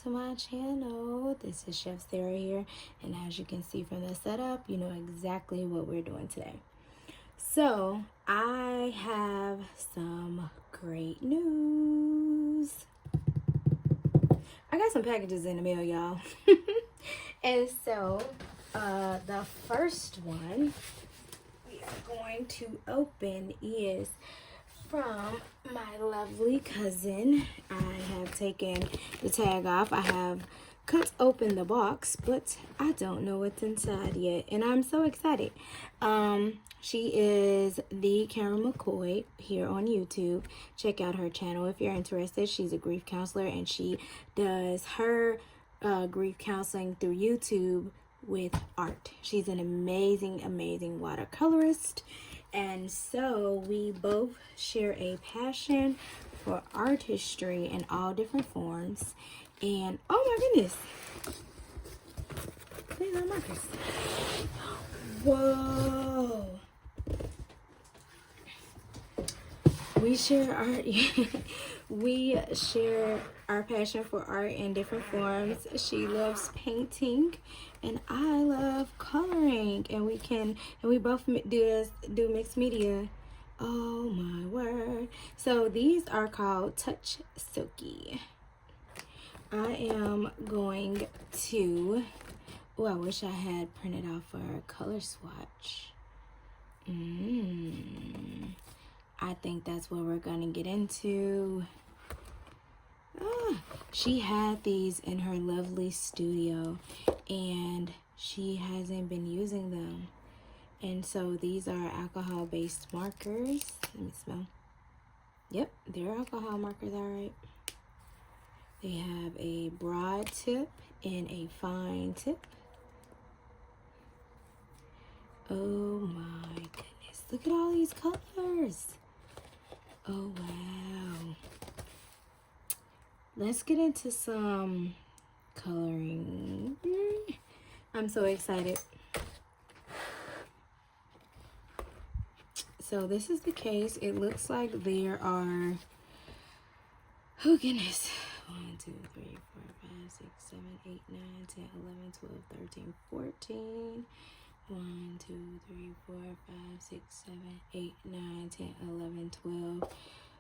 to my channel. This is Chef Sarah here, and as you can see from the setup, you know exactly what we're doing today. So I have some great news. I got some packages in the mail, y'all. And so the first one we are going to open is from my lovely cousin. I have taken the tag off. I have cut open the box, but I don't know what's inside yet, and I'm so excited. She is the Karen McCoy here on YouTube. Check out her channel if you're interested. She's a grief counselor, and she does her grief counseling through YouTube with art. She's an amazing watercolorist. And so we both share a passion for artistry in all different forms. And oh my goodness, these are markers. Whoa. We share art. We share our passion for art in different forms. She loves painting, and I love coloring, and we both do mixed media. Oh my word. So these are called Touch Silky. I am going to, I wish I had printed out for a color swatch. I think that's what we're gonna get into. She had these in her lovely studio, and she hasn't been using them. And so these are alcohol-based markers. Let me smell. Yep, they're alcohol markers, all right. They have a broad tip and a fine tip. Oh my goodness, look at all these colors. Oh wow. Let's get into some coloring. I'm so excited. So this is the case. It looks like there are, oh goodness, 1, 2, 3, 4, 5, 6, 7, 8, 9, 10, 11, 12, 13, 14. 1, 2, 3, 4, 5, 6, 7, 8, 9, 10, 11, 12.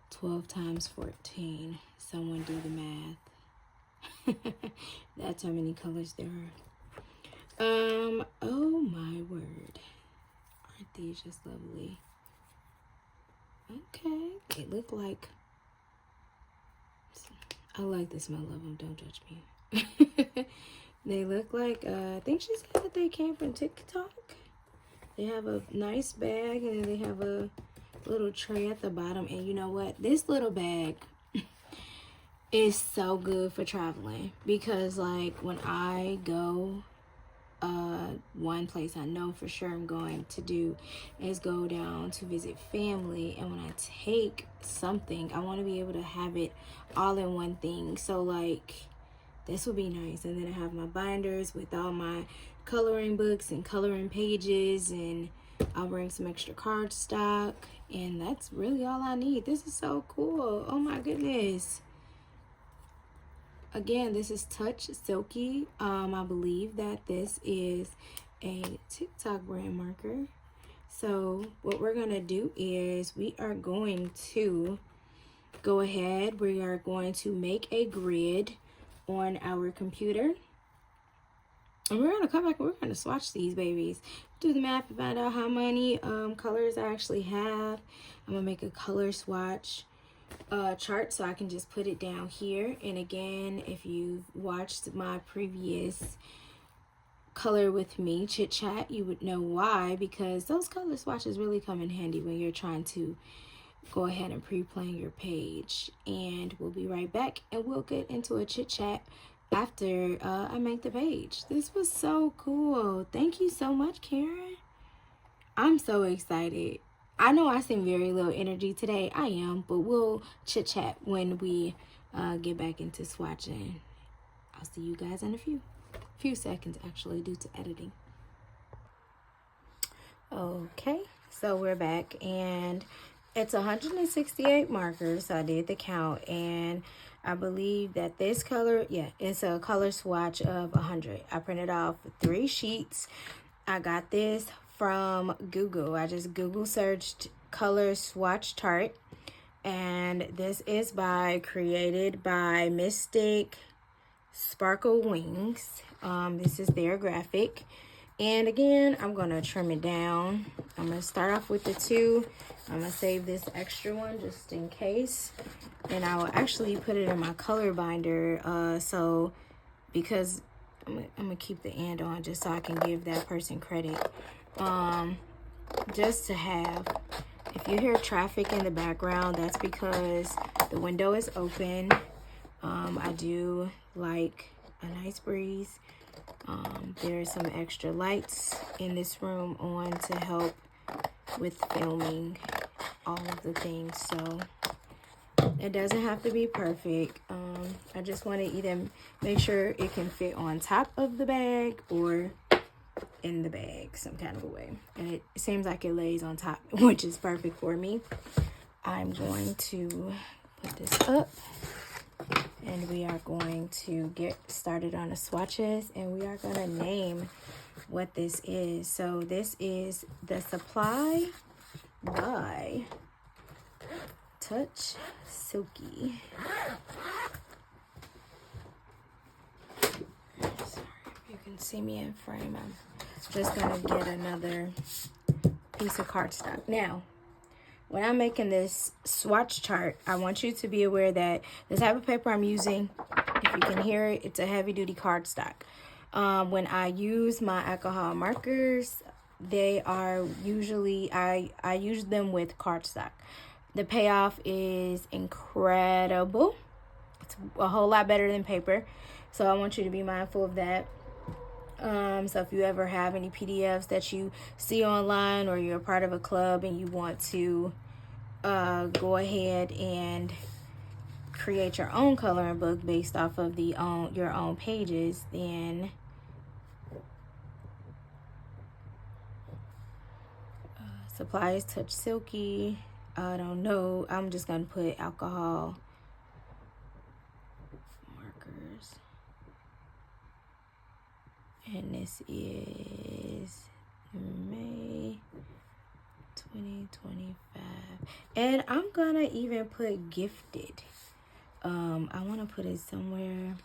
12 times 14. Someone do the math. That's how many colors there are. Oh my word. Aren't these just lovely? Okay. They look like, I like the smell of them. Don't judge me. They look like, I think she said that they came from TikTok. They have a nice bag, and they have a little tray at the bottom. And you know what? This little bag is so good for traveling, because like when I go, one place I know for sure I'm going to do is go down to visit family, and when I take something, I want to be able to have it all in one thing. So like this would be nice. And then I have my binders with all my coloring books and coloring pages, and I'll bring some extra cardstock, and that's really all I need. This is so cool. Oh my goodness. Again, this is Touch Silky. I believe that this is a TikTok brand marker. So what we're gonna do is we are going to go ahead. We are going to make a grid on our computer, and we're gonna come back and we're gonna swatch these babies, do the math and find out how many colors I actually have. I'm gonna make a color swatch chart so I can just put it down here. And again, if you've watched my previous color with me chit chat, you would know why, because those color swatches really come in handy when you're trying to go ahead and pre-plan your page. And we'll be right back, and we'll get into a chit chat after I make the page. This was so cool. Thank you so much, Karen. I'm so excited. I know I seem very low energy today. I am, but we'll chit chat when we get back into swatching. I'll see you guys in a few seconds, actually, due to editing. Okay, so we're back, and It's 168 markers. I did the count, and I believe that this color, yeah, it's a color swatch of 100. I printed off 3 sheets. I got this from Google. I just Google searched color swatch chart, and this is created by Mystic Sparkle Wings. This is their graphic. And again, I'm going to trim it down. I'm going to start off with the 2. I'm going to save this extra one just in case. And I will actually put it in my color binder. Because I'm going to keep the end on just so I can give that person credit. Just to have. If you hear traffic in the background, that's because the window is open. I do like a nice breeze. There are some extra lights in this room on to help with filming all of the things, so it doesn't have to be perfect. I just want to either make sure it can fit on top of the bag or in the bag some kind of a way, and it seems like it lays on top, which is perfect for me. I'm going to put this up. And we are going to get started on the swatches, and we are going to name what this is. So this is the Supply by Touch Silky. Sorry if you can see me in frame. I'm just going to get another piece of cardstock. Now, when I'm making this swatch chart, I want you to be aware that the type of paper I'm using, if you can hear it, it's a heavy-duty cardstock. When I use my alcohol markers, they are usually, I use them with cardstock. The payoff is incredible. It's a whole lot better than paper. So I want you to be mindful of that. So if you ever have any PDFs that you see online, or you're a part of a club and you want to go ahead and create your own coloring book based off of your own pages, then Supplies Touch Silky. I don't know. I'm just going to put alcohol markers. And this is May 2025. And I'm gonna even put gifted. I want to put it somewhere.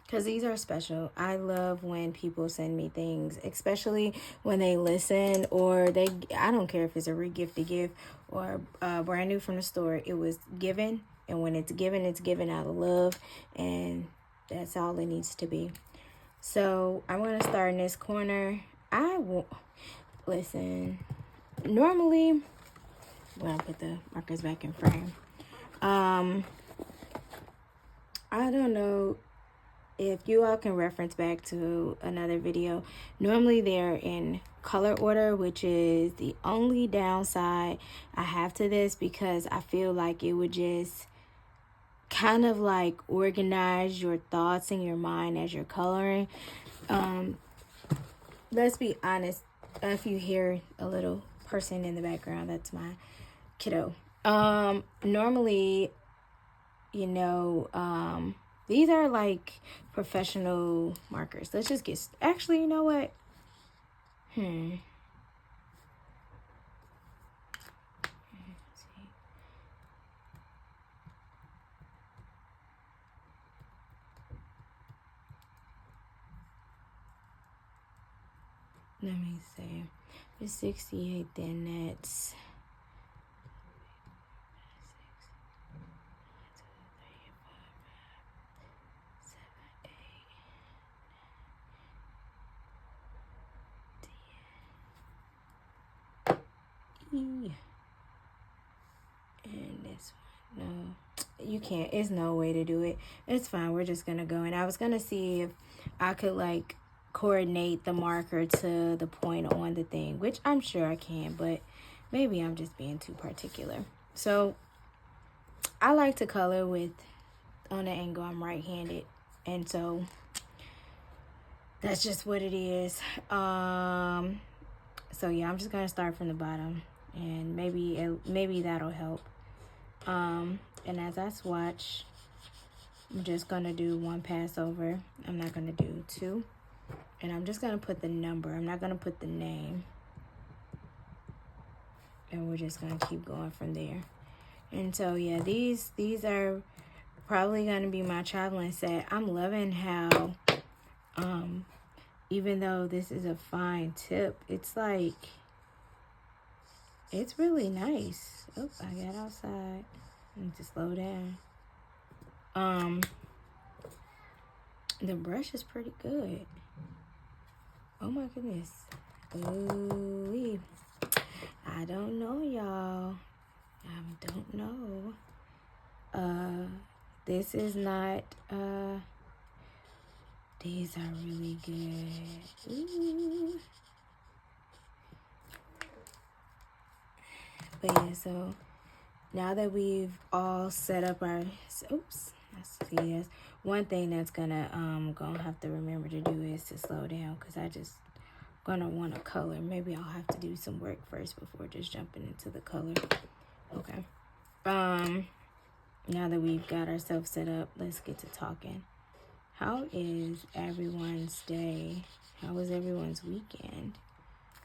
Because these are special. I love when people send me things, especially when they listen, or I don't care if it's a re-gifted gift or brand new from the store. It was given, and when it's given out of love, and that's all it needs to be. So I'm going to start in this corner. Listen, normally, well, I'll put the markers back in frame. I don't know if you all can reference back to another video. Normally they're in color order, which is the only downside I have to this, because I feel like it would just kind of like organize your thoughts in your mind as you're coloring. Let's be honest, if you hear a little person in the background, that's my kiddo. Normally, you know, these are like professional markers. Let's just get, actually, you know what? Let me see. If it's 68, then that's 1, 2, 3, 4, 5, 7, 8, 9, 10. And this one. No, you can't. It's no way to do it. It's fine. We're just gonna go. And I was gonna see if I could like coordinate the marker to the point on the thing, which I'm sure I can, but maybe I'm just being too particular. So I like to color with, on the angle, I'm right-handed, and so that's just what it is. So yeah, I'm just gonna start from the bottom, and maybe that'll help. And as I swatch, I'm just gonna do one pass over. I'm not gonna do two, and I'm just gonna put the number. I'm not gonna put the name, and we're just gonna keep going from there. And so yeah, these are probably gonna be my traveling set. I'm loving how even though this is a fine tip, it's like, it's really nice. Oh, I got outside. I need to slow down. The brush is pretty good. Oh my goodness. Ooh, I don't know, y'all. I don't know. This is not, these are really good. Ooh. But yeah, so now that we've all set up our, oops, yes, one thing that's gonna have to remember to do is to slow down, because I just gonna want to color. Maybe I'll have to do some work first before just jumping into the color. Okay. Now that we've got ourselves set up, let's get to talking. How is everyone's day? How was everyone's weekend?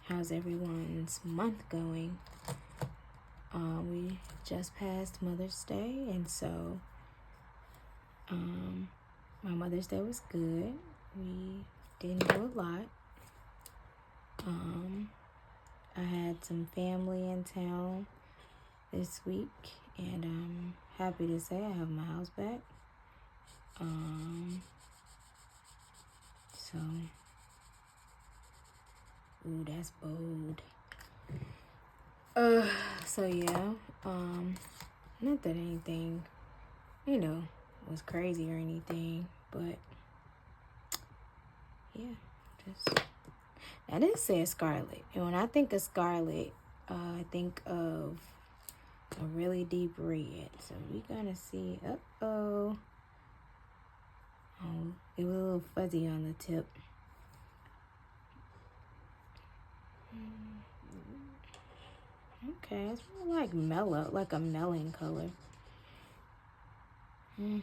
How's everyone's month going? We just passed Mother's Day, and so my Mother's Day was good. We didn't do a lot. I had some family in town this week, and I'm happy to say I have my house back. So, ooh, that's bold. So yeah, not that anything, was crazy or anything, but yeah, just, now this says scarlet, and when I think of scarlet, I think of a really deep red. So we're gonna see. Oh, it was a little fuzzy on the tip. Okay, it's more like mellow, like a melon color. I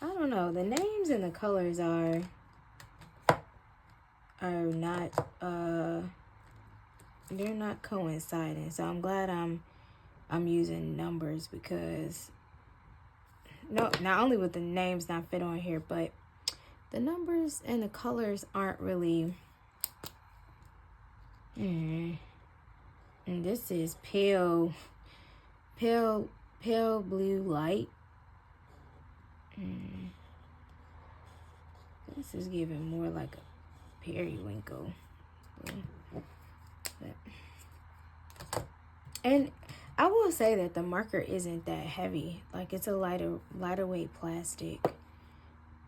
don't know. The names and the colors are not they're not coinciding. So I'm glad I'm using numbers, because not only with the names not fit on here, but the numbers and the colors aren't really. And this is pale blue light. This is giving more like a periwinkle. And I will say that the marker isn't that heavy. Like, it's a lighter weight plastic.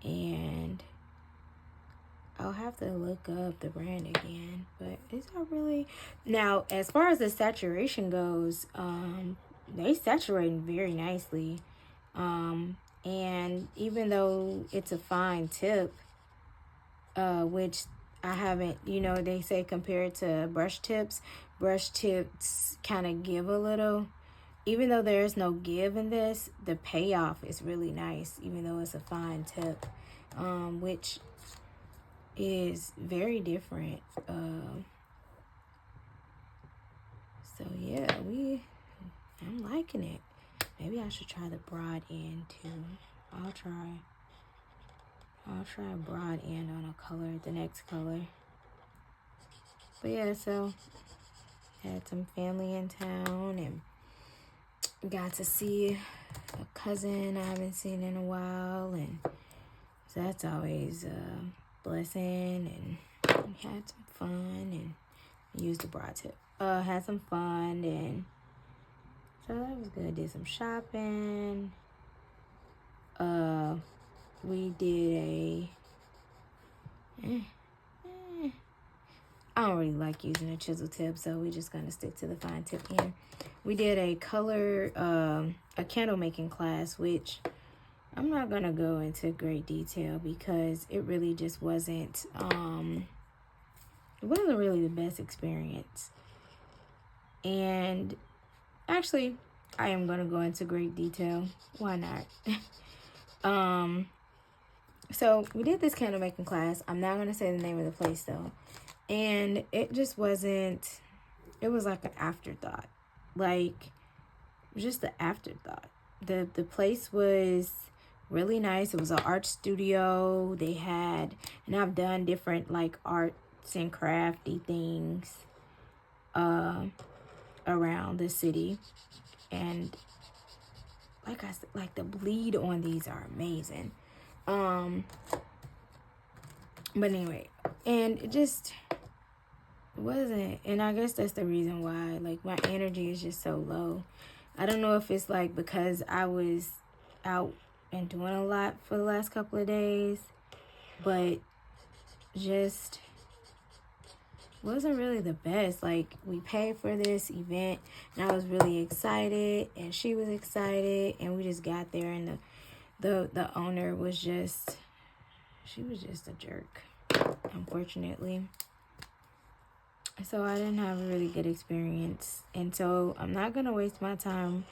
And I'll have to look up the brand again, but it's not really. Now, as far as the saturation goes, they saturate very nicely. And even though it's a fine tip, which I haven't, they say compared to brush tips kind of give a little. Even though there is no give in this, the payoff is really nice, even though it's a fine tip, which is very different. So yeah, I'm liking it. Maybe I should try the broad end too. I'll try a broad end on a color, the next color. But yeah, so had some family in town and got to see a cousin I haven't seen in a while, and so that's always a blessing. And we had some fun and used the broad tip. Had some fun, and So that was good. Did some shopping. We did I don't really like using a chisel tip, so we're just gonna stick to the fine tip here. We did a a candle making class, which I'm not gonna go into great detail because it really just wasn't really the best experience. And actually, I am gonna go into great detail. Why not? So we did this candle making class. I'm not gonna say the name of the place though. And it just wasn't, it was like an afterthought. Like, just an afterthought. The place was really nice. It was an art studio. They had, and I've done different like arts and crafty things around the city. And like I said, like the bleed on these are amazing. But anyway, and it just wasn't, and I guess that's the reason why, like, my energy is just so low. I don't know if it's like because I was out and doing a lot for the last couple of days, but just wasn't really the best. Like, we paid for this event and I was really excited and she was excited, and we just got there, and the owner was just, she was just a jerk, unfortunately. So I didn't have a really good experience. And so I'm not going to waste my time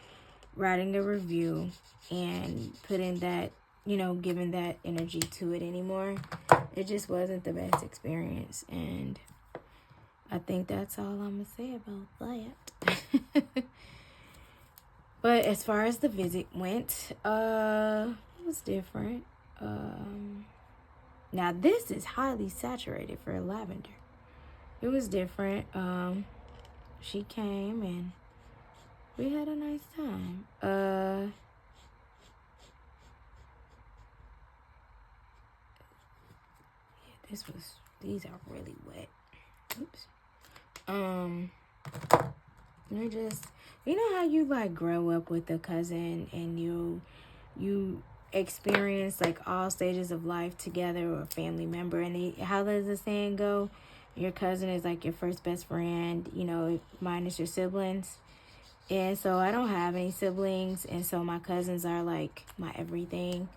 writing a review and putting that, giving that energy to it anymore. It just wasn't the best experience. And I think that's all I'm going to say about that. But as far as the visit went, it was different. Now this is highly saturated for lavender. It was different. She came and we had a nice time. These are really wet. Oops. They're just, you know how you like grow up with a cousin and you experience like all stages of life together, or a family member, and how does the saying go? Your cousin is like your first best friend, minus your siblings. And so I don't have any siblings, and so my cousins are like my everything.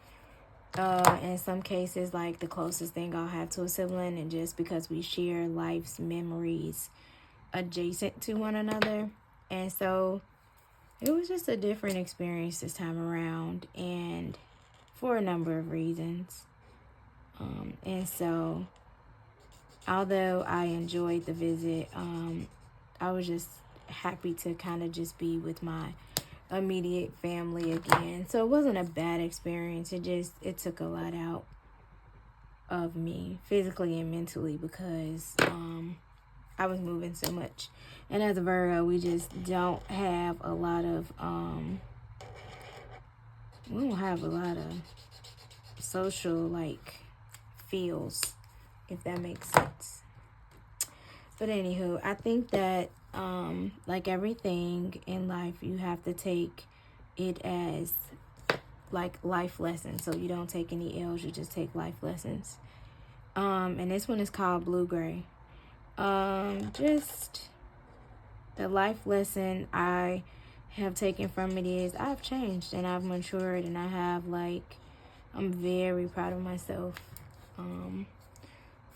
In some cases, like the closest thing I'll have to a sibling, and just because we share life's memories adjacent to one another. And so it was just a different experience this time around, and for a number of reasons. And so although I enjoyed the visit, I was just happy to kind of just be with my immediate family again. So it wasn't a bad experience. It took a lot out of me physically and mentally because I was moving so much. And as a Virgo, we just don't have a lot of social like feels, if that makes sense. But anywho, I think that like everything in life, you have to take it as like life lessons. So you don't take any L's, you just take life lessons. And this one is called Blue Gray. Just the life lesson I have taken from it is I've changed and I've matured, and I'm very proud of myself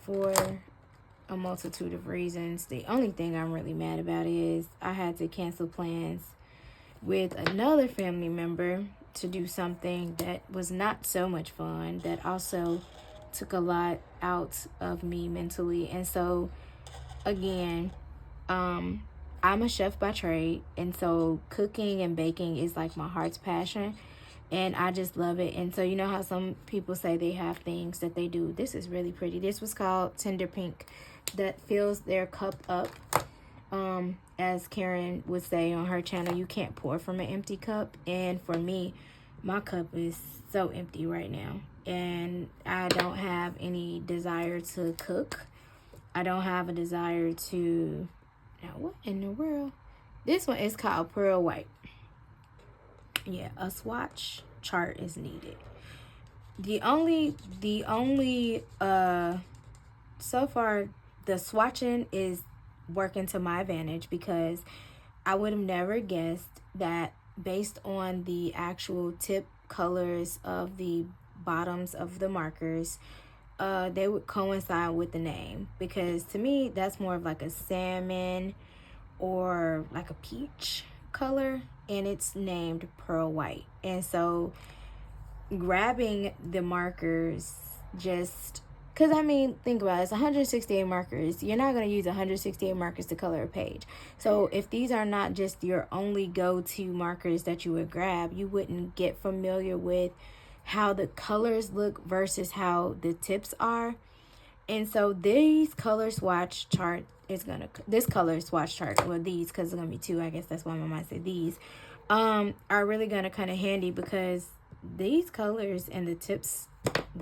for a multitude of reasons. The only thing I'm really mad about is I had to cancel plans with another family member to do something that was not so much fun, that also took a lot out of me mentally. And so again, I'm a chef by trade, and so cooking and baking is like my heart's passion, and I just love it. And so you know how some people say they have things that they do. This is really pretty. This was called Tender Pink, that fills their cup up. As Karen would say on her channel, you can't pour from an empty cup. And for me, my cup is so empty right now, and I don't have any desire to cook. I don't have a desire to, now what in the world? This one is called Pearl White. yeah, a swatch chart is needed. The only so far the swatching is working to my advantage, because I would have never guessed that based on the actual tip colors of the bottoms of the markers, they would coincide with the name, because to me that's more of like a salmon or like a peach color, and it's named pearl white. And so grabbing the markers, just because, I mean, think about it, it's 168 markers. You're not going to use 168 markers to color a page. So if these are not just your only go-to markers that you would grab, you wouldn't get familiar with how the colors look versus how the tips are. And so these color swatch chart is gonna, this color swatch chart, well, these, because it's gonna be two, I guess that's why my mind said these, are really gonna kind of handy, because these colors and the tips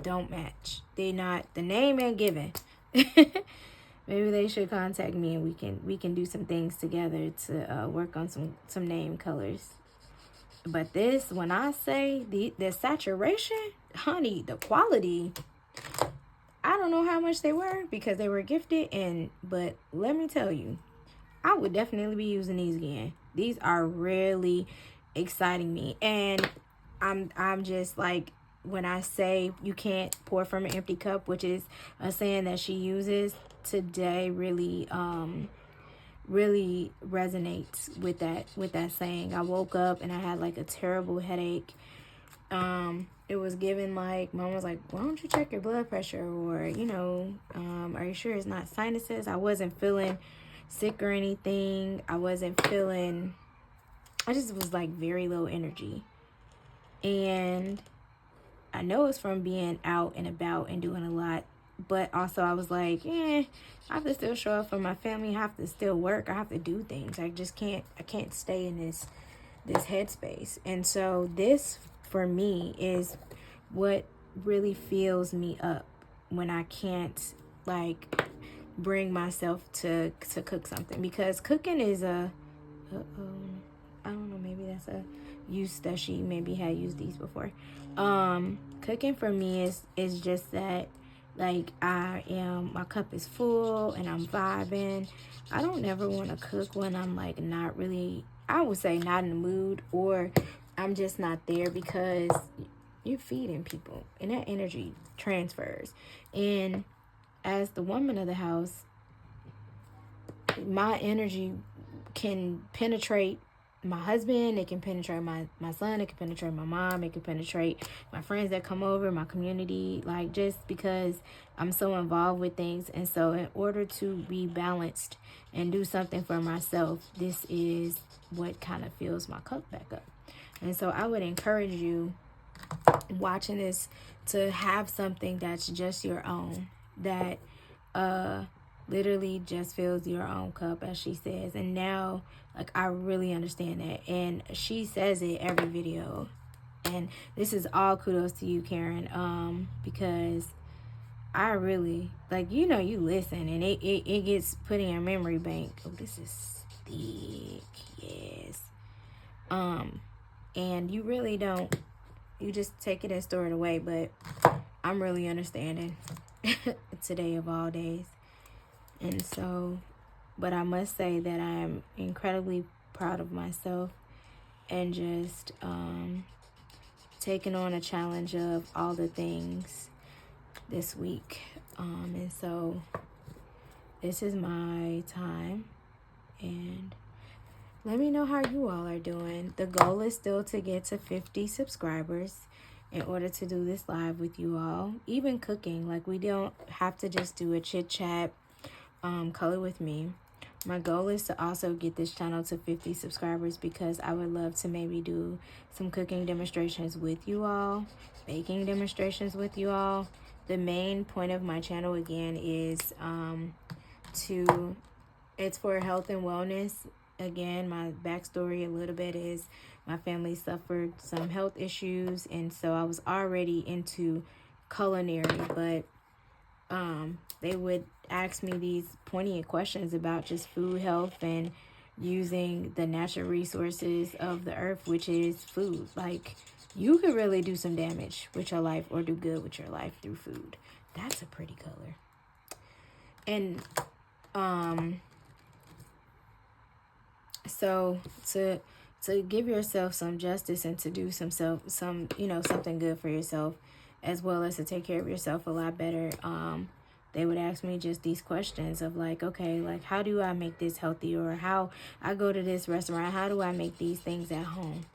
don't match. They not, the name ain't given. Maybe they should contact me and we can do some things together to work on some name colors. But this, when I say the saturation, honey, the quality, I don't know how much they were because they were gifted, but let me tell you, I would definitely be using these again. These are really exciting me, and I'm just like, when I say you can't pour from an empty cup, which is a saying that she uses today, really really resonates with that saying. I woke up and I had like a terrible headache. It was given, like, mom was like, why don't you check your blood pressure, or are you sure it's not sinuses? I wasn't feeling sick or anything. I just was like very low energy, and I know it's from being out and about and doing a lot, but also I was like, I have to still show up for my family. I have to still work. I have to do things. I can't stay in this headspace. And so this, for me, is what really fills me up when I can't, like, bring myself to cook something, because cooking is I don't know, maybe that's a use that she maybe had used these before. Cooking for me is just that, like, my cup is full and I'm vibing. I don't ever want to cook when I'm like not really, I would say, not in the mood, or I'm just not there, because you're feeding people and that energy transfers. And as the woman of the house, my energy can penetrate my husband, it can penetrate my son, it can penetrate my mom, it can penetrate my friends that come over, my community, like, just because I'm so involved with things. And so in order to be balanced and do something for myself, this is what kind of fills my cup back up. And so I would encourage you watching this to have something that's just your own, that literally just fills your own cup, as she says. And now, like, I really understand that, and she says it every video, and this is all kudos to you, Karen, because I really, like, you listen and it gets put in your memory bank. Oh, this is thick. Yes. And you really don't, you just take it and store it away. But I'm really understanding today of all days. And so, but I must say that I'm incredibly proud of myself, and just taking on a challenge of all the things this week. And so this is my time, and let me know how you all are doing. The goal is still to get to 50 subscribers in order to do this live with you all. Even cooking, like, we don't have to just do a chit chat, color with me. My goal is to also get this channel to 50 subscribers, because I would love to maybe do some cooking demonstrations with you all, baking demonstrations with you all. The main point of my channel, again, is it's for health and wellness. Again, my backstory a little bit is my family suffered some health issues, and so I was already into culinary, but they would ask me these poignant questions about just food, health, and using the natural resources of the earth, which is food. Like, you could really do some damage with your life or do good with your life through food. That's a pretty color. And so to give yourself some justice and to do some something good for yourself, as well as to take care of yourself a lot better, they would ask me just these questions of like, okay, like, how do I make this healthy? Or how I go to this restaurant, how do I make these things at home?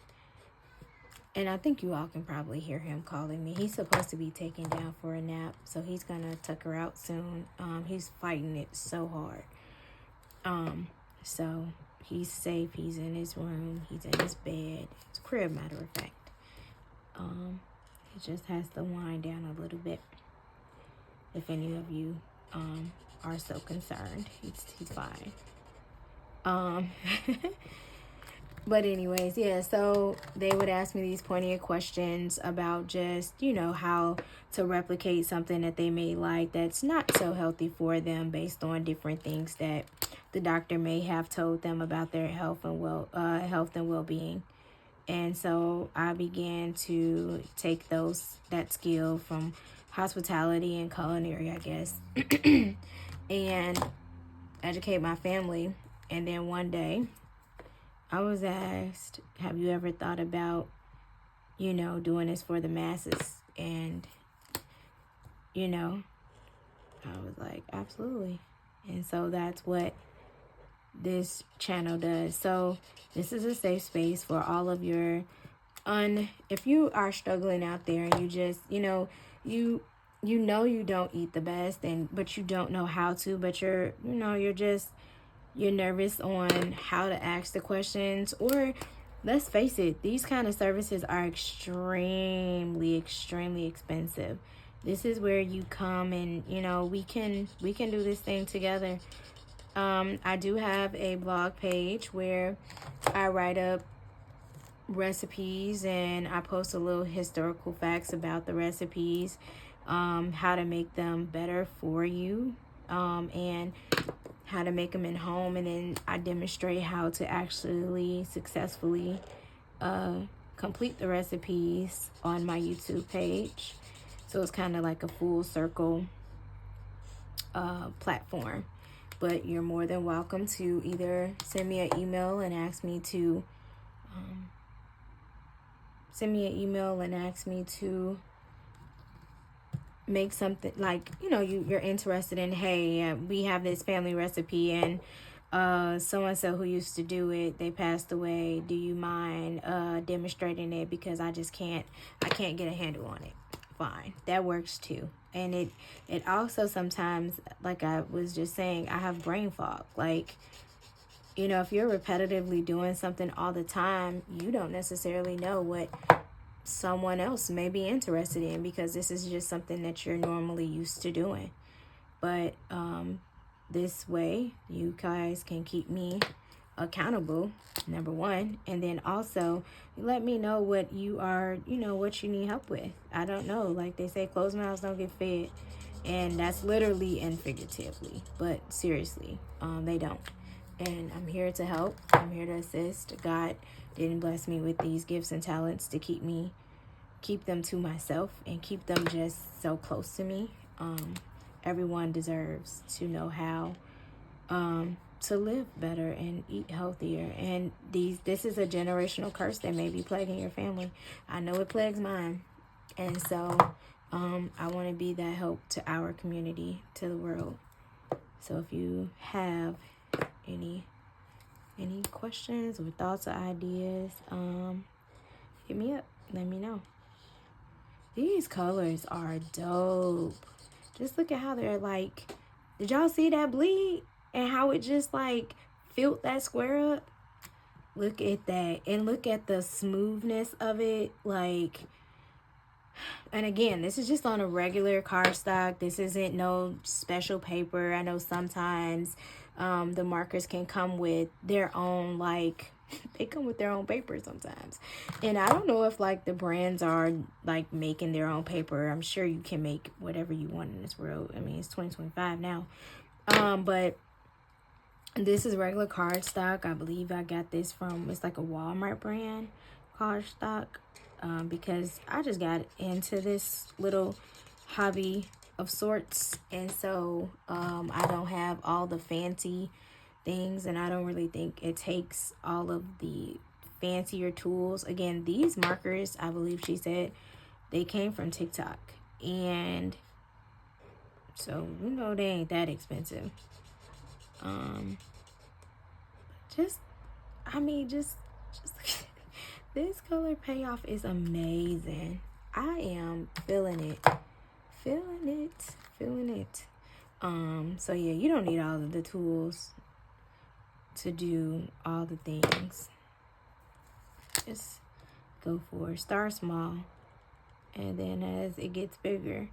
And I think you all can probably hear him calling me. He's supposed to be taken down for a nap, so he's gonna tuck her out soon. He's fighting it so hard. So he's safe. He's in his room. He's in his bed. It's crib, matter of fact. He just has to wind down a little bit. If any of you are so concerned, he's fine. But anyways, yeah, so they would ask me these pointed questions about just, how to replicate something that they may like that's not so healthy for them based on different things that the doctor may have told them about their health and well-being. And so I began to take that skill from hospitality and culinary, I guess, and educate my family. And then one day I was asked, have you ever thought about, doing this for the masses? And, I was like, absolutely. And so that's what this channel does. So this is a safe space for all of your if you are struggling out there and you just, you don't eat the best, but you don't know how to, but you're nervous on how to ask the questions, or let's face it, these kind of services are extremely expensive. This is where you come and we can do this thing together. I do have a blog page where I write up recipes and I post a little historical facts about the recipes, how to make them better for you, and how to make them in home. And then I demonstrate how to actually successfully complete the recipes on my YouTube page. So it's kind of like a full circle platform. But you're more than welcome to either send me an email and ask me to make something like, you're interested in, hey, we have this family recipe and so-and-so who used to do it, they passed away. Do you mind demonstrating it? Because I can't get a handle on it. Fine. That works too. And it also sometimes, like I was just saying, I have brain fog. Like, if you're repetitively doing something all the time, you don't necessarily know what someone else may be interested in, because this is just something that you're normally used to doing. But this way you guys can keep me accountable, number one, and then also let me know what you are, what you need help with. I don't know, like they say, closed mouths don't get fed, and that's literally and figuratively, but seriously, they don't. And I'm here to help. I'm here to assist. God didn't bless me with these gifts and talents to keep them to myself and keep them just so close to me. Everyone deserves to know how to live better and eat healthier. And this is a generational curse that may be plaguing your family. I know it plagues mine. And so I want to be that help to our community, to the world. So if you have any questions or thoughts or ideas, hit me up. Let me know. These colors are dope. Just look at how they're like, did y'all see that bleed? And how it just like filled that square up? Look at that. And look at the smoothness of it. Like, and again, this is just on a regular cardstock. This isn't no special paper. I know sometimes the markers can come with their own, like, they come with their own paper sometimes. And I don't know if like the brands are like making their own paper. I'm sure you can make whatever you want in this world. I mean, it's 2025 now. But This is regular cardstock. I believe I got this from, it's like a Walmart brand cardstock, because I just got into this little hobby of sorts, and so I don't have all the fancy things, and I don't really think it takes all of the fancier tools. Again, these markers, I believe she said, they came from TikTok, and so you know they ain't that expensive. Just I mean, just this color payoff is amazing. I am feeling it. Feeling it. So yeah, you don't need all of the tools to do all the things. Just go for it. Start small, and then as it gets bigger,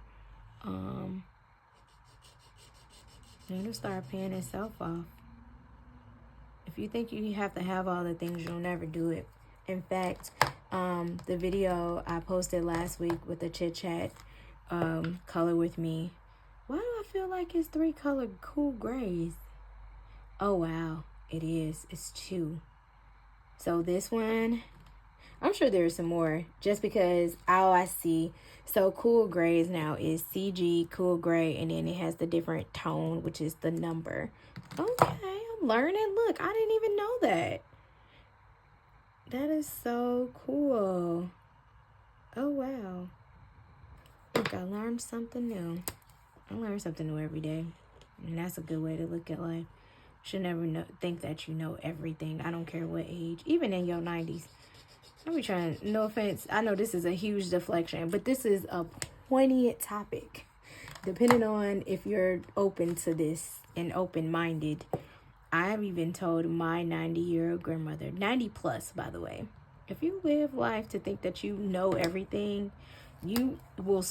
it'll start paying itself off. If you think you have to have all the things, you'll never do it. In fact, the video I posted last week with the Chit Chat, color with me. Why do I feel like it's 3 color cool grays? Oh wow, it is. It's 2. So this one, I'm sure there's some more, just because all I see. So cool grays now is CG cool gray, and then it has the different tone, which is the number. Okay, I'm learning. Look, I didn't even know that. That is so cool. Oh wow. Look, I learned something new. I learn something new every day, and that's a good way to look at life. Should never think that you know everything. I don't care what age, even in your 90s. I'll be trying, no offense, I know this is a huge deflection, but this is a poignant topic. Depending on if you're open to this and open-minded. I've even told my 90-year-old grandmother, 90 plus, by the way, if you live life to think that you know everything, you will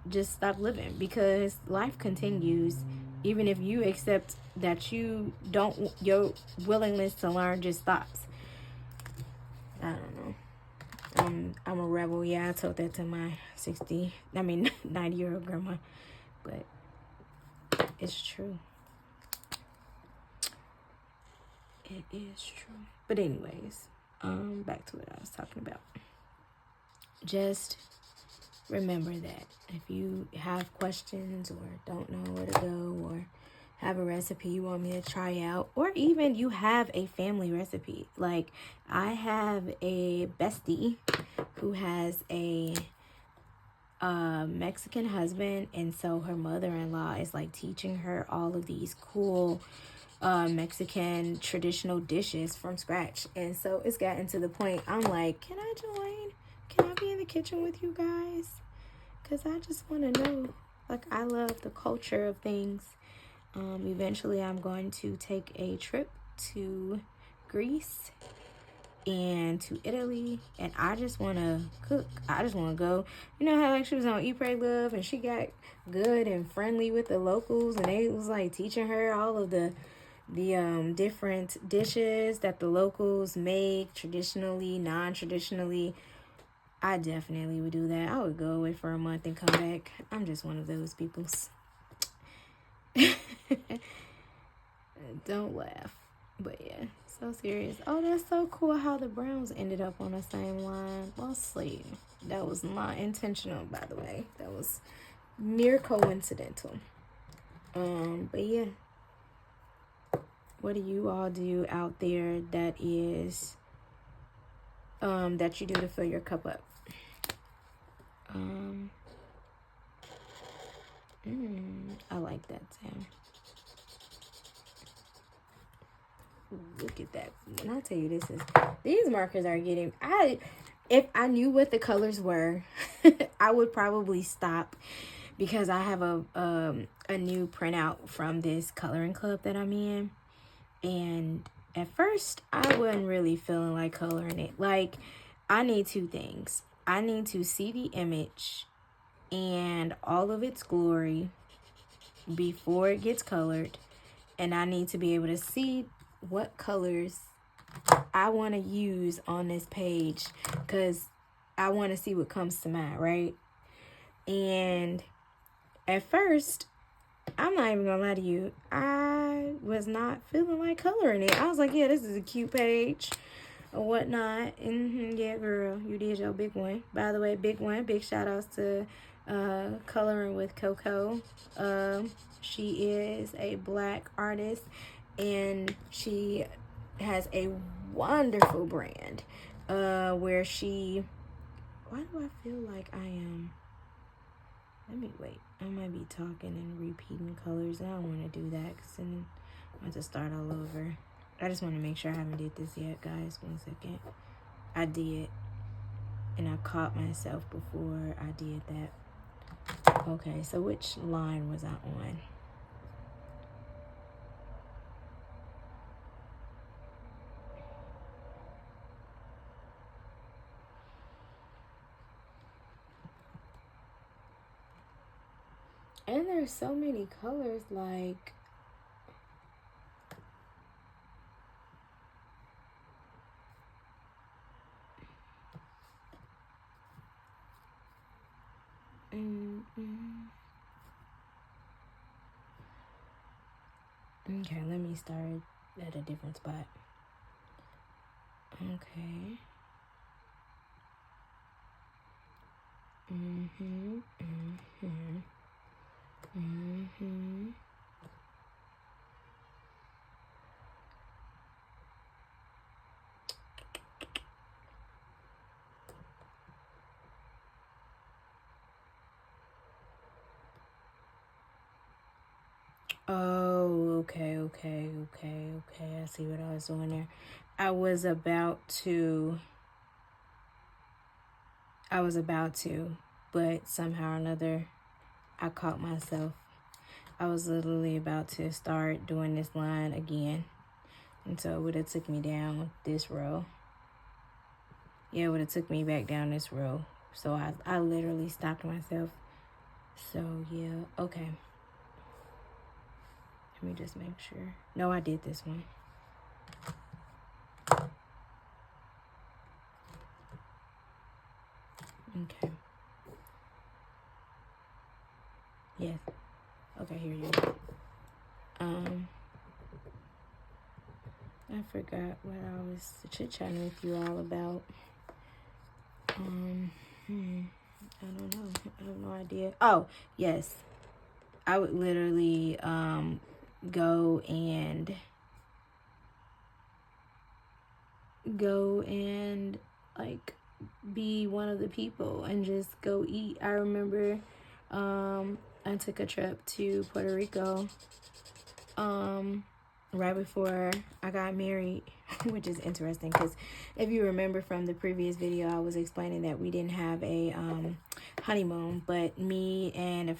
just stop living, because life continues. Even if you accept that you don't, your willingness to learn just stops. I don't know. I'm a rebel. Yeah, I told that to my 90-year-old grandma, but it's true. It is true. But anyways, back to what I was talking about. Just remember that if you have questions or don't know where to go, or have a recipe you want me to try out, or even you have a family recipe. Like, I have a bestie who has a Mexican husband, and so her mother-in-law is like teaching her all of these cool Mexican traditional dishes from scratch. And so it's gotten to the point I'm like, can I join? Can I be in the kitchen with you guys? Because I just want to know. Like, I love the culture of things. Eventually I'm going to take a trip to Greece and to Italy, and I just want to cook. I just want to go. You know how like she was on Eat, Pray, Love, and she got good and friendly with the locals, and they was like teaching her all of the different dishes that the locals make traditionally, non-traditionally. I definitely would do that. I would go away for a month and come back. I'm just one of those peoples. Don't laugh. But yeah, so serious. Oh, that's so cool how the Browns ended up on the same line. Mostly. That was not intentional, by the way. That was mere coincidental. But yeah. What do you all do out there that is that you do to fill your cup up? I like that sound. Look at that. When I tell you these markers are getting, if I knew what the colors were, I would probably stop, because I have a new printout from this coloring club that I'm in. And at first, I wasn't really feeling like coloring it. Like, I need 2 things. I need to see the image and all of its glory before it gets colored. And I need to be able to see what colors I want to use on this page, because I want to see what comes to mind, right? And at first, I'm not even gonna lie to you. I was not feeling like coloring it. I was like, yeah, this is a cute page or whatnot. Yeah, girl, you did your big one. By the way, big one. Big shout outs to Coloring with Coco. She is a Black artist, and she has a wonderful brand where she... Why do I feel like I am... Let me wait. I might be talking and repeating colors. I don't want to do that because then I have to start all over. I just want to make sure I haven't did this yet, guys. 1 second. I did. And I caught myself before I did that. Okay, so which line was I on? And there's so many colors, like... Okay, let me start at a different spot. Okay. Oh, okay. I see what I was doing there. I was about to, but somehow or another, I caught myself. I was literally about to start doing this line again. And so it would have took me down this row. Yeah, it would have took me back down this row. So I literally stopped myself. So, yeah, okay. Let me just make sure. No, I did this one. Okay. Yes. Okay, here you go. I forgot what I was chit-chatting with you all about. I don't know. I have no idea. Oh, yes. I would literally go and like be one of the people and just go eat. I remember I took a trip to Puerto Rico right before I got married, which is interesting because if you remember from the previous video, I was explaining that we didn't have a honeymoon, but me and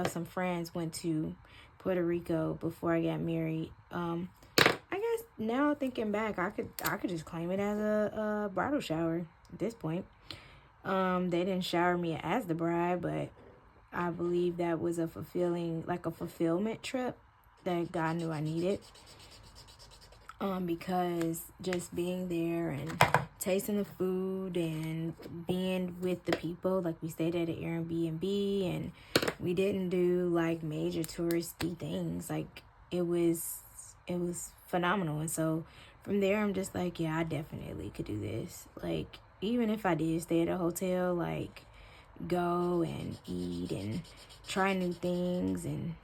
some friends went to Puerto Rico before I got married. I guess now thinking back, I could just claim it as a bridal shower at this point. They didn't shower me as the bride, but I believe that was a fulfillment trip that God knew I needed. Because just being there and tasting the food and being with the people, like we stayed at an Airbnb and we didn't do like major touristy things. Like it was phenomenal. And so from there, I'm just like, yeah, I definitely could do this. Like, even if I did stay at a hotel, like go and eat and try new things and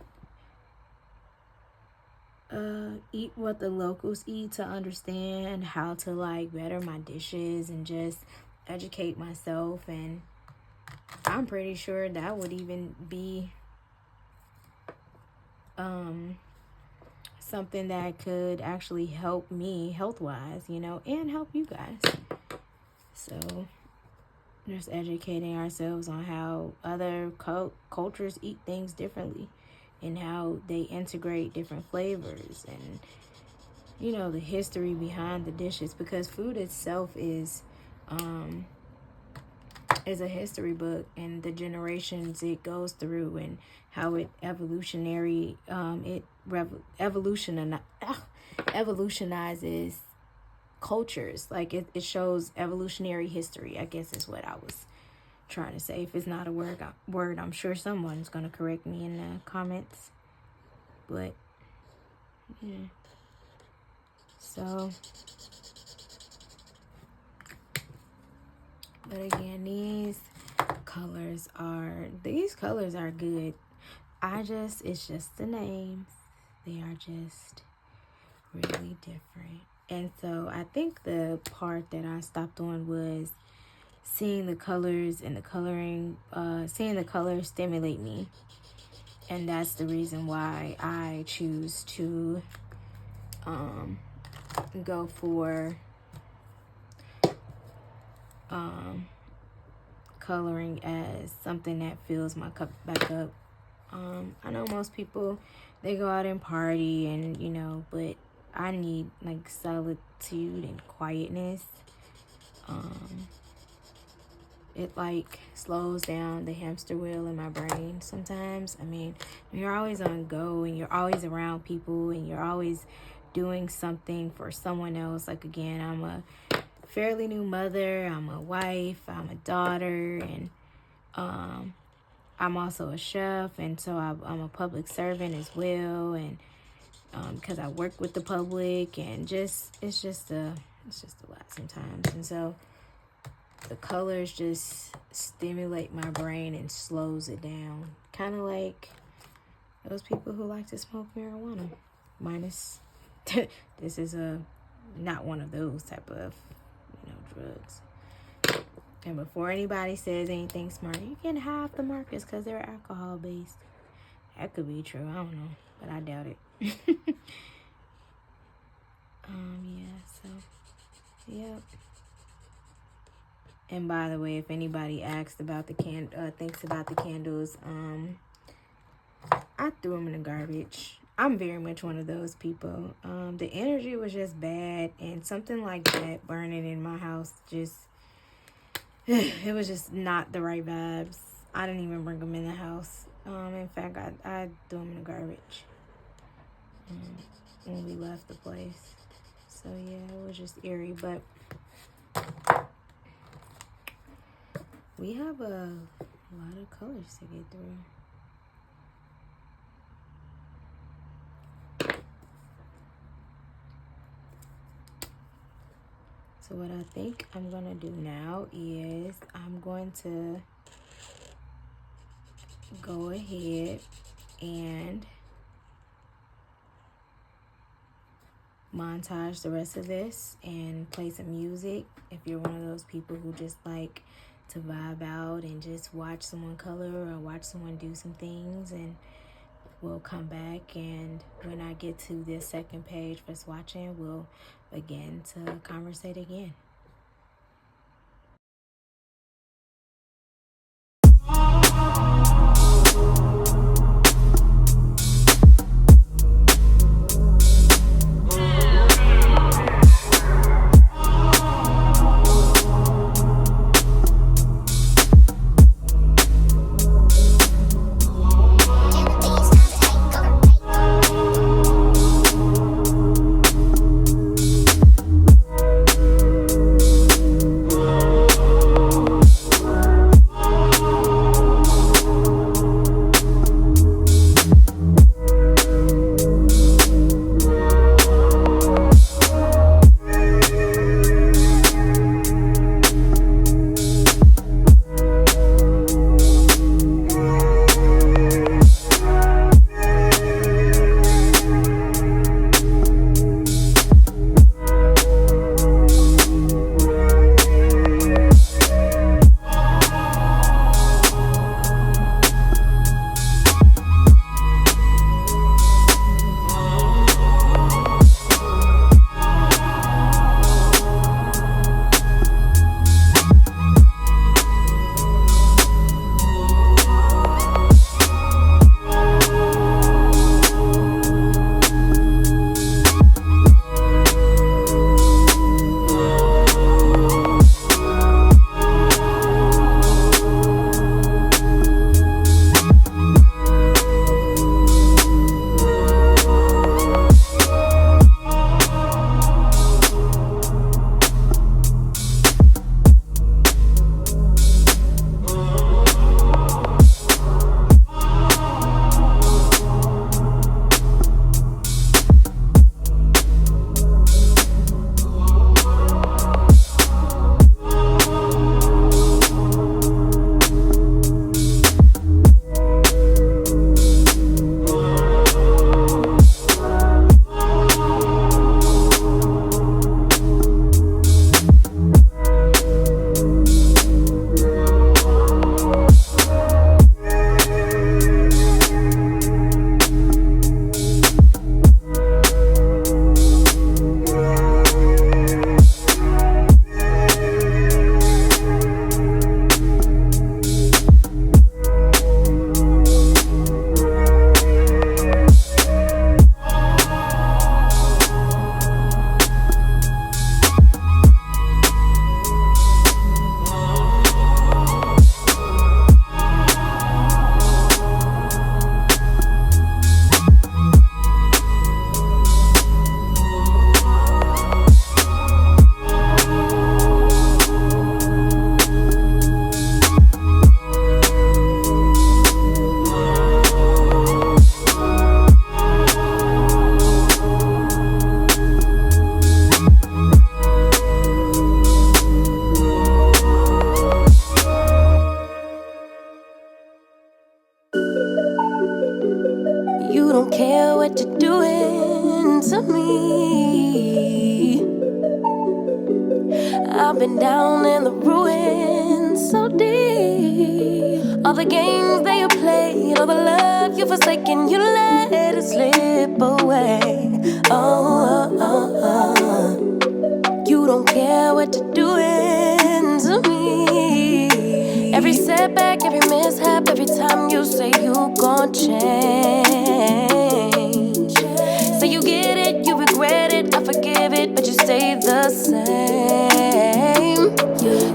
eat what the locals eat to understand how to like better my dishes and just educate myself. And I'm pretty sure that would even be something that could actually help me health-wise, you know, and help you guys. So just educating ourselves on how other cultures eat things differently and how they integrate different flavors and, you know, the history behind the dishes, because food itself is a history book, and the generations it goes through and how it evolutionizes cultures. Like it shows evolutionary history, I guess is what I was trying to say. If it's not a word, I'm sure someone's going to correct me in the comments. but yeah. So, but again, these colors are good. It's just the names. They are just really different. And so I think the part that I stopped on was seeing the colors and the coloring, seeing the colors stimulate me. And that's the reason why I choose to go for coloring as something that fills my cup back up. I know most people, they go out and party and, you know, but I need like solitude and quietness. It like slows down the hamster wheel in my brain sometimes. I mean, you're always on go and you're always around people and you're always doing something for someone else. Like, again, I'm a fairly new mother, I'm a wife, I'm a daughter, and I'm also a chef, and so I'm a public servant as well, and because I work with the public, and it's just a lot sometimes. And so the colors just stimulate my brain and slows it down, kind of like those people who like to smoke marijuana, minus this is not one of those type of, you know, drugs. And before anybody says anything smart, you can have the markers because they're alcohol based. That could be true. I don't know, but I doubt it. Yeah. So, yep. And by the way, if anybody asks about the thinks about the candles, I threw them in the garbage. I'm very much one of those people. The energy was just bad, and something like that burning in my house just, it was just not the right vibes. I didn't even bring them in the house. In fact, I threw them in the garbage when we left the place. So yeah, it was just eerie, but we have a lot of colors to get through. So what I think I'm gonna do now is I'm going to go ahead and montage the rest of this and play some music. If you're one of those people who just like to vibe out and just watch someone color or watch someone do some things, and we'll come back, and when I get to this second page for swatching, we'll begin to conversate again. I've been down in the ruins so deep. All the games that you played, all the love you forsaken, you let it slip away. You don't care what you're doing to me. Every setback, every mishap, every time you say you gon' change. Say you get it, you regret it, I forgive it, but you stay the same.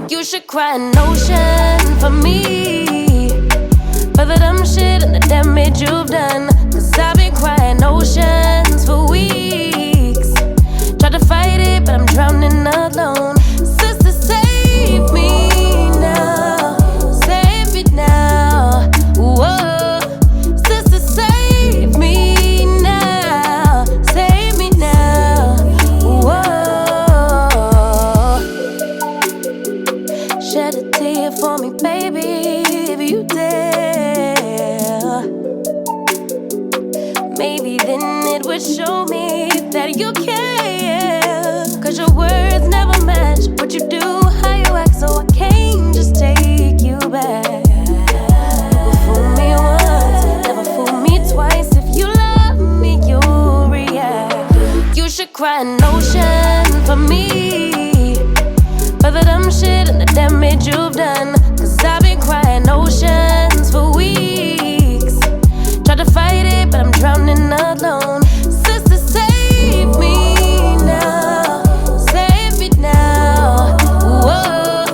You should cry an ocean for me, for the dumb shit and the damage you've done. Cause I've been crying oceans for weeks. Tried to fight it, but I'm drowning alone. Sister, save me now. Save me now. Whoa. Sister, save me now. Save me now. Whoa. Shed a tear for me, baby, if you dare. Maybe then it would show me that you care. Cause your words never match what you do, how you act, so I can't just take you back. You fool me once, never fool me twice. If you love me, you'll react. You should cry an ocean for me, for the dumb shit and the damage you've done. Cause I've been crying oceans for weeks. Tried to fight it, but I'm drowning alone. Sister, save me now. Save me now. Whoa.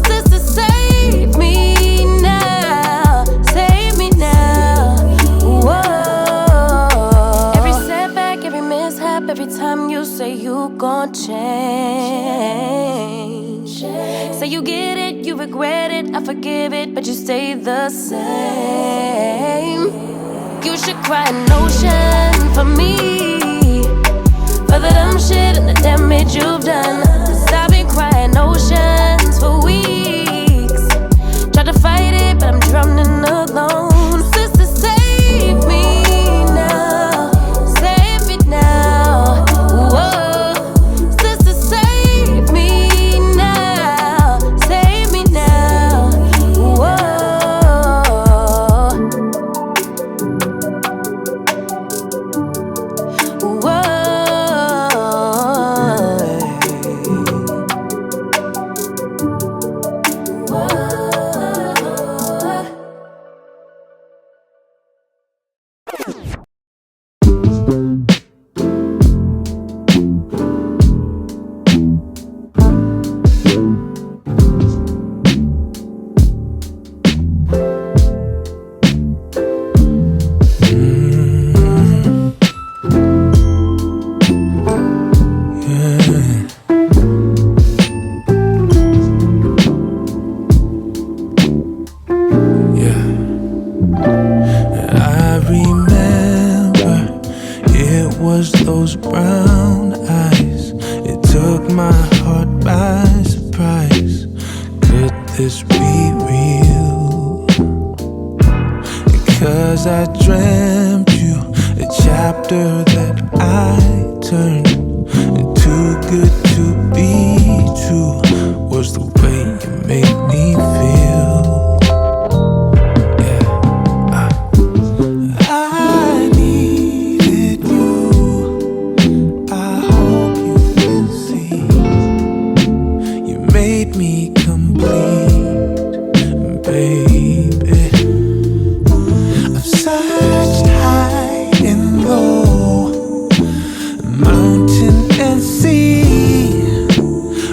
Sister, save me now. Save me now. Whoa. Every setback, every mishap, every time you say you gon' change. Say you get it, you regret it, I forgive it, but you stay the same. You should cry an ocean for me, for the dumb shit and the damage you've done. Cause I've been crying oceans for weeks. Tried to fight it, but I'm drowning alone. Sister, save me now. Save me now. Whoa. Sister, save me now. Save me now. Whoa. Whoa. I remember it was those brown eyes. It took my heart by surprise. Could this be real? Because I dreamt you a chapter that I turned. Too good to be true was the way you made me feel. Mountain and sea,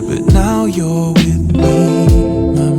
but now you're with me, my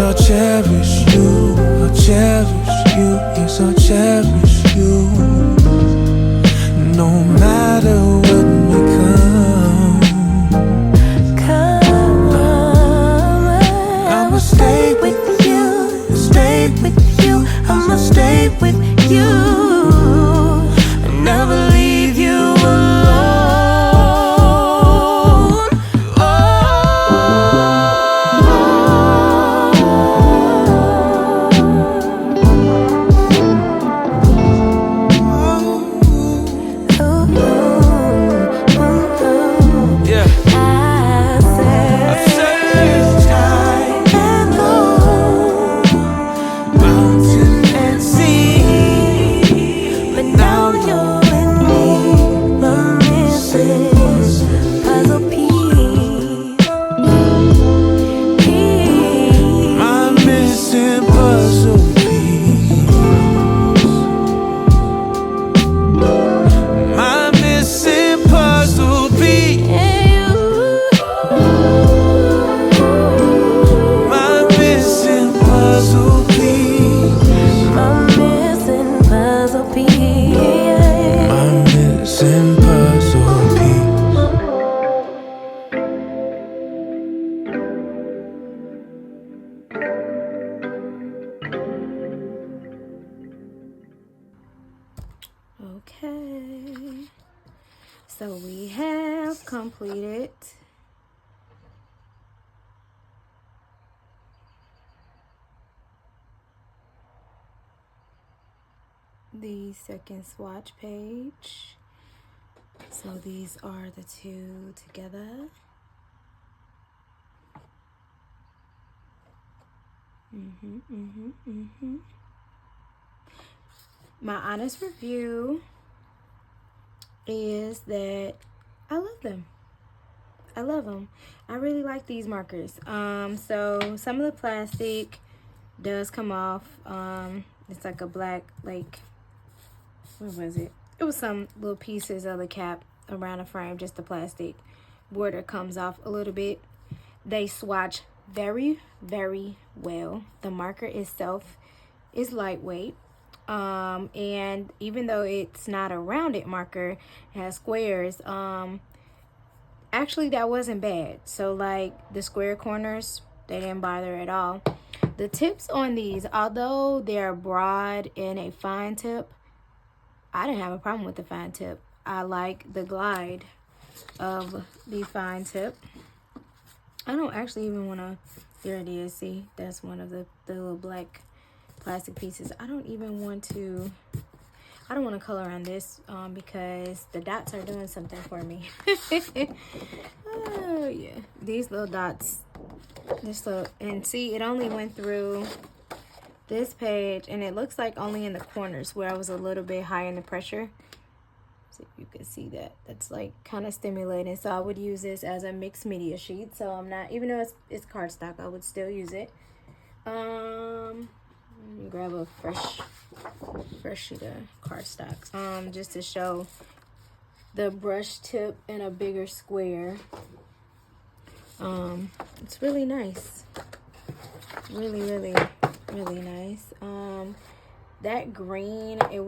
I'll cherish you, I'll cherish you, yes, I'll cherish you. No matter what may come, I'ma stay with you, stay with you, I'ma stay with you. I'll never leave you alone. Okay, so we have completed the second swatch page. So these are the two together. My honest review is that I love them. I love them. I really like these markers. So some of the plastic does come off. It's like a black, like, what was it? It was some little pieces of the cap around the frame, just the plastic border comes off a little bit. They swatch very, very well. The marker itself is lightweight. And even though it's not a rounded marker, it has squares, actually that wasn't bad. So like the square corners, they didn't bother at all. The tips on these, although they're broad and a fine tip, I didn't have a problem with the fine tip. I like the glide of the fine tip. I don't actually even want to, there it is, see, that's one of the little black plastic pieces. I don't want to color on this because the dots are doing something for me. Oh yeah, these little dots, this little, and see, it only went through this page, and it looks like only in the corners where I was a little bit high in the pressure. See if you can see that. That's like kind of stimulating. So I would use this as a mixed media sheet. So I'm not, even though it's cardstock, I would still use it. Let me grab a fresh sheet of cardstock. Just to show the brush tip in a bigger square. It's really nice. Really, really, really nice. That green, it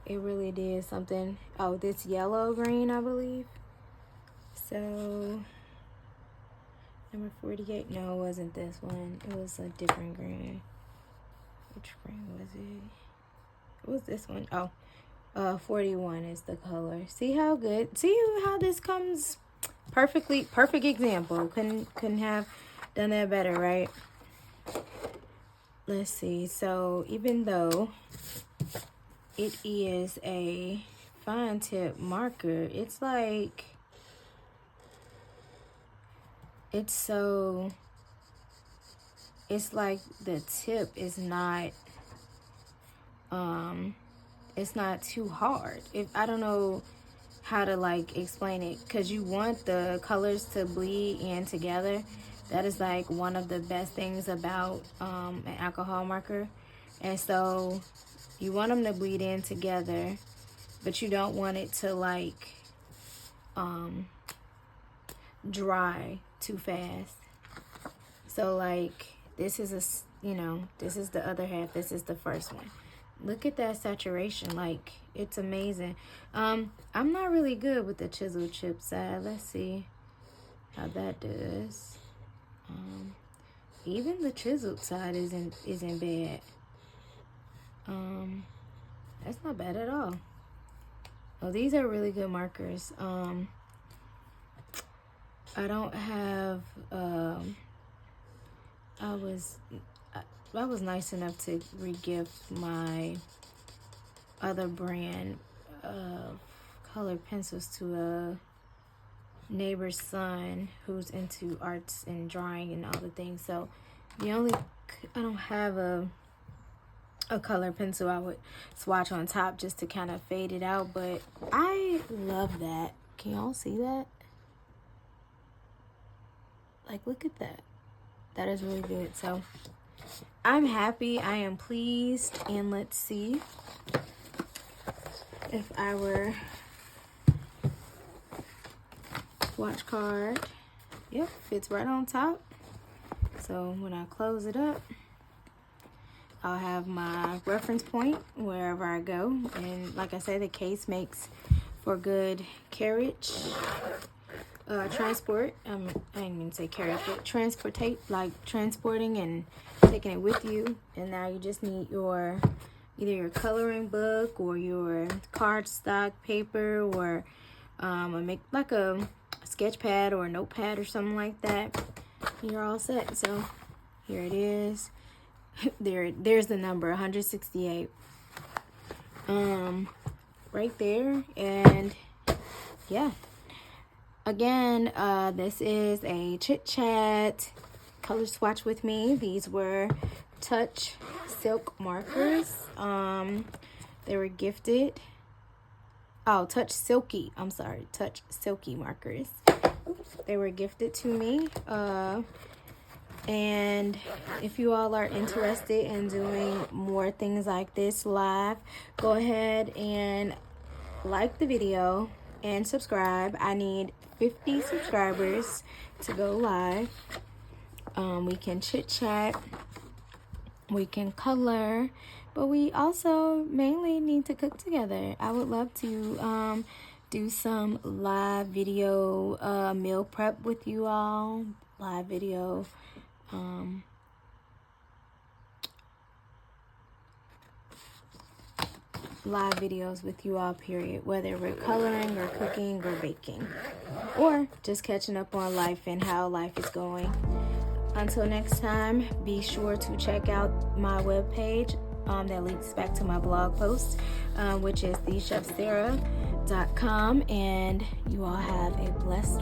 really did something. Oh, this yellow green, I believe. So number 48. No, it wasn't this one. It was a different green. Which green was it? It was this one. Oh, 41 is the color. See how good? See how this comes perfect example. Couldn't have done that better, right? Let's see. So even though it is a fine tip marker, it's like, it's like the tip is not, it's not too hard. I don't know how to like explain it, because you want the colors to bleed in together. That is like one of the best things about an alcohol marker. And so you want them to bleed in together, but you don't want it to like dry too fast. So like this is this is the other half, this is the first one. Look at that saturation, like it's amazing. I'm not really good with the chisel chip side. Let's see how that does. Even the chiseled side isn't bad. That's not bad at all. Oh, these are really good markers. I don't have I was nice enough to re-gift my other brand of colored pencils to a neighbor's son who's into arts and drawing and all the things. So I don't have a color pencil. I would swatch on top just to kind of fade it out, but I love that. Can y'all see that? Like, look at that. That is really good. So I'm happy, I am pleased, and let's see if our swatch card, yep, fits right on top. So when I close it up, I'll have my reference point wherever I go. And like I said, the case makes for good carriage, transport. I didn't mean to say carriage, but transporting and taking it with you. And now you just need either your coloring book or your cardstock paper, or make like a sketch pad or a notepad or something like that. You're all set. So here it is. There's the number 168 right there. And yeah, again, this is a chit chat color swatch with me. These were Touch Silk markers. They were gifted. Oh, Touch Silky. I'm sorry, Touch Silky markers. They were gifted to me. And if you all are interested in doing more things like this live, go ahead and like the video and subscribe. I need 50 subscribers to go live. We can chit chat, we can color, but we also mainly need to cook together. I would love to do some live video meal prep with you all. Live video live videos with you all, period, whether we're coloring or cooking or baking or just catching up on life and how life is going. Until next time, be sure to check out my webpage that links back to my blog post, which is thechefsarah.com, and you all have a blessed